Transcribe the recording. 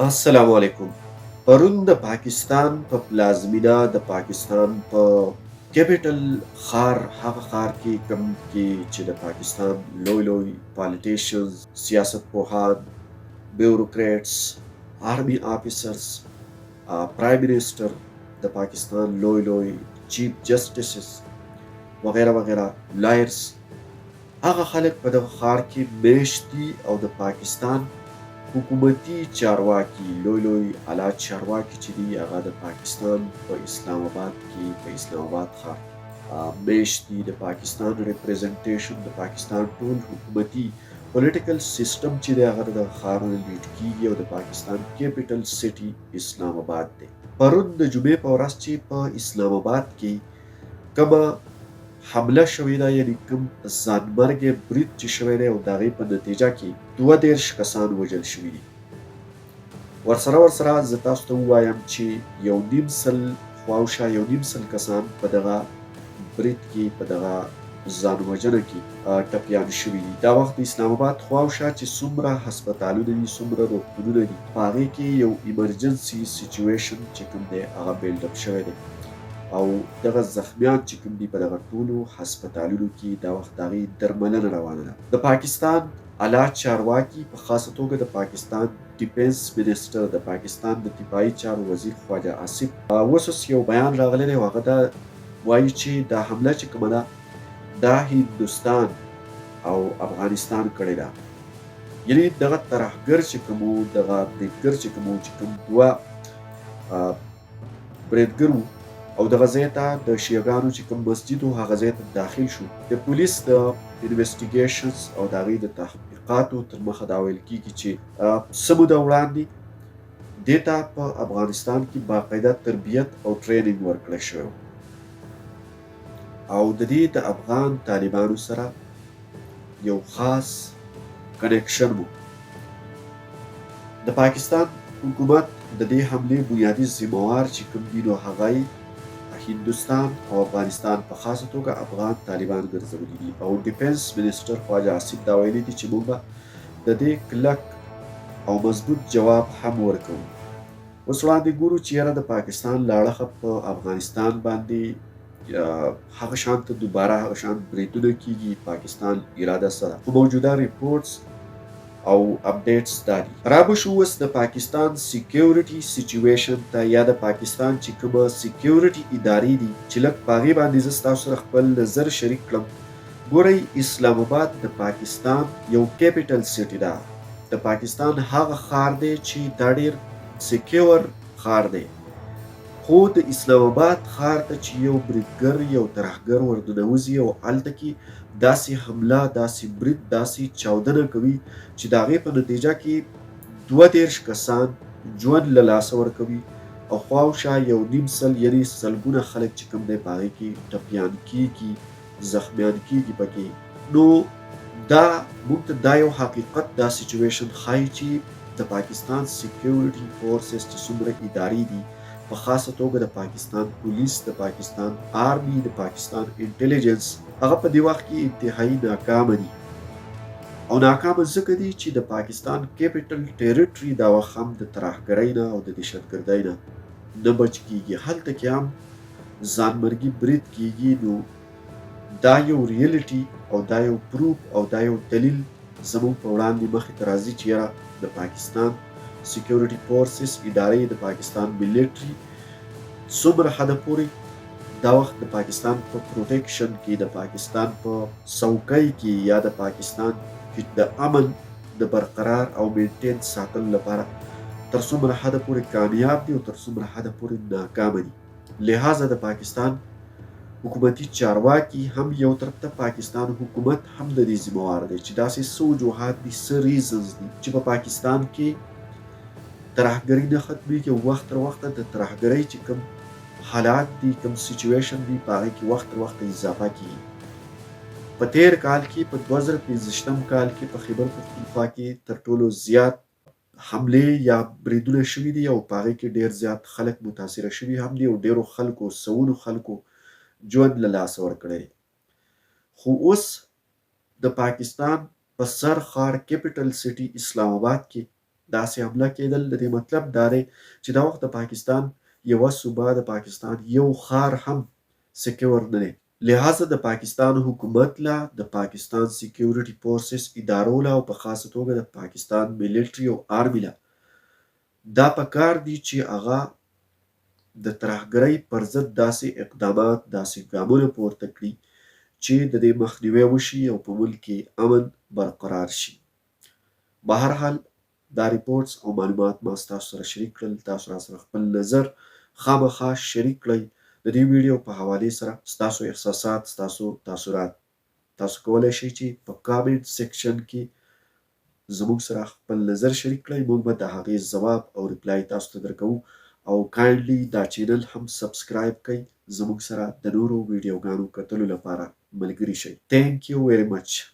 السلام علیکم. پرون د پاکستان په پلازمینه د پاکستان په کیپټل ښار هغه ښار کې چې د پاکستان لوی لوی پالیټیشنز، سیاستپوهان، بیوروکریټس، آرمی آفیسرز، پرایم منسټر، د پاکستان لوی لوی چیف جسټسز وغیره وغیره لایرز، هغه خلک په دغه ښار کې میشت دي او د پاکستان حکومتي چارواکي لوی لوی اعلی چارواکي چې دي هغه د پاکستان په اسلام آباد ښار میشت دي. د پاکستان ریپرزنټیشن د پاکستان ټول حکومتي پولیټیکل سیستم چې دی هغه د ښار نه لیډ کیږي او د پاکستان کیپټل سټي اسلام آباد دی. پرون د جمعې په ورځ چې په اسلام آباد کې کومه حمله شوې ده، یعنې کوم ځانمرګی برید چې شوی دی او د هغې په نتیجه کې 32 کسان وژل شوي دي. ورسره زه تاسو ته ووایم چې خواوشا 1.5 کسان په دغه برید کې، په دغه ځان وژنه کې ټپیان شوي دي. دا وخت د اسلام آباد خواوشا چې څومره هسپتالونه دي، څومره روغتونونه دي، په هغې کې یو ایمرجنسي سیچویشن چې کوم دی هغه بیلډ اپ شوی دی او دغه زخمیان چې کوم دي په دغه ټولو هسپتالونو کې دا وخت د هغې درملنه روانه ده. د پاکستان اعلی چارواکي، په خاصه توګه د پاکستان ډیفنس منسټر، د پاکستان د دفاعي چارو وزیر خواجه آصف، اوس یو بیان راغلی دی او هغه دا وایي چې دا حمله چې کومه ده دا هندوستان او افغانستان کړې ده. یعنې دغه ترهګر چې کوم وو، دغه بریدګر چې کوم وو، چې کوم دوه بریدګر وو او دغه ځای ته د شیعهګانو چې کوم مسجد و هغه ځای ته داخل شو. د پولیس د انویسټیګیشنز او د هغې د تحقیقاتو تر مخه دا ویل کېږي چې څه موده وړاندې دې ته په افغانستان کې باقاعده تربیت او ټریننګ ورکړی شوی او د دې د افغان طالبانو سره یو خاص کنیکشن و. د پاکستان حکومت د دې حملې بنیادي ذمهوار چې کوم دي نو هغه هندوستان او افغانستان، په خاصه توګه افغان طالبان ګرځولي دي او ډیفنس منسټر خواجه آصف دا ویلي دي چې موږ به د دې کلک او مضبوط جواب هم ورکوو. اوس وړاندې ګورو چې یاره د پاکستان له اړخه په افغانستان باندې هغه شانته دوباره هغه شان بریدونه کیږي. پاکستان اراده سره خو موجوده ریپورټس او اپډیټس دا دي. رابه شو اوس د پاکستان سیکیورټي سیچویشن ته، یا د پاکستان چې کومه سیکیورټي ادارې دي چې لږ په هغې باندې زه ستاسو سره خپل نظر شریک کړم. ګورئ، اسلام آباد د پاکستان یو کیپټل سټي ده. د پاکستان هغه ښار دی چې دا ډېر سیکیور ښار دی، خو د اسلام آباد ښار ته چې یو بریدګر، یو ترهګر وردننوځي او هلته کې داسې حمله، داسې برید، داسې چاودنه کوي چې د هغې په نتیجه کې 32 کسان ژوند له لاسه ورکوي او خواوشا 1.5 یعنې سلګونه خلک چې کوم دی په هغې کې ټپیان کېږي، زخمیان کېږي پکې. نو دا موږ ته دا یو حقیقت، دا سیچویشن ښایي چې د پاکستان سیکیورټي فورسز چې څومره ادارې دي، په خاصه توګه د پاکستان پولیس، د پاکستان آرمی، د پاکستان انټیلیجنس، هغه په دې وخت کې انتهایی ناکامه دي او ناکامه ځکه دي چې د پاکستان کیپټل ټریټري دا وخت هم د ترهګرۍ نه او د دهشتګردۍ نه بچ کېږي. هلته کې هم ځانمرګي برید کېږي. نو دا یو ریالټي او دا یو پروف او دا یو دلیل زموږ په وړاندې مخې ته راځي چې یاره د پاکستان سیکیورټي فورسز ادارې، د پاکستان ملیټري څومره حده پورې دا وخت د پاکستان په پروټیکشن کې، د پاکستان په څوکۍ کې، یا د پاکستان د امن د برقرار او مینټین ساتلو لپاره تر څومره حده پورې کامیاب دي او تر څومره حده پورې ناکامه دي. لہذا د پاکستان حکومتي چارواکي هم یو طرف ته، پاکستان حکومت هم د دې ذمهوار دی چې داسې څه وجوهات دي، څه ریزنز دي چې په پاکستان کې ترهګري نه ختمېږي او وخت تر وخته د ترهګرۍ چې کوم حالات دي، کوم سیچویشن دي، په هغې کې وخت تر وخته اضافه کېږي. په تېر کال کې، په 2015 کال کې په خیبر پښتونخوا کې تر ټولو زیات حملې یا بریدونه شوي دي او په هغې کې ډېر زیات خلک متاثره شوي هم دي او ډېرو خلکو، سوونو خلکو ژوند له لاسه ورکړی دی. خو اوس د پاکستان په سر ښار کیپټل سټي اسلام آباد کې داسې حمله کېدل. د دې مطلب دا دی چې دا وخت د پاکستان یوه صوبه د پاکستان یو ښار هم سکیور نه دی. لہذا د پاکستان حکومت له د پاکستان سیکیورټي فورسز ادارو له او په خاصه توګه د پاکستان ملیټري او آرمي له دا پکار دي چې هغه د ترهګرۍ پر ضد داسې اقدامات داسې ګامونه پورته کړي چې د دې مخنیوی وشي او په ملک کې امن برقرار شي. به هر حال دا ریپورټس او معلومات ما ستاسو سره شریک کړل. تاسو راسره خپل نظر خامخا شریک کړئ. د دې ویډیو په حوالې سره ستاسو احساسات، ستاسو تاثرات تاسو کولی شئ چې په کامنټ سیکشن کې زموږ سره خپل نظر شریک کړئ. موږ به د هغې ځواب او ریپلای تاسو ته درکوو. او کایندلی دا چینل هم سبسکرایب کړئ. زموږ سره د نورو ویډیوګانو کتلو لپاره ملګري شئ. Thank you very much.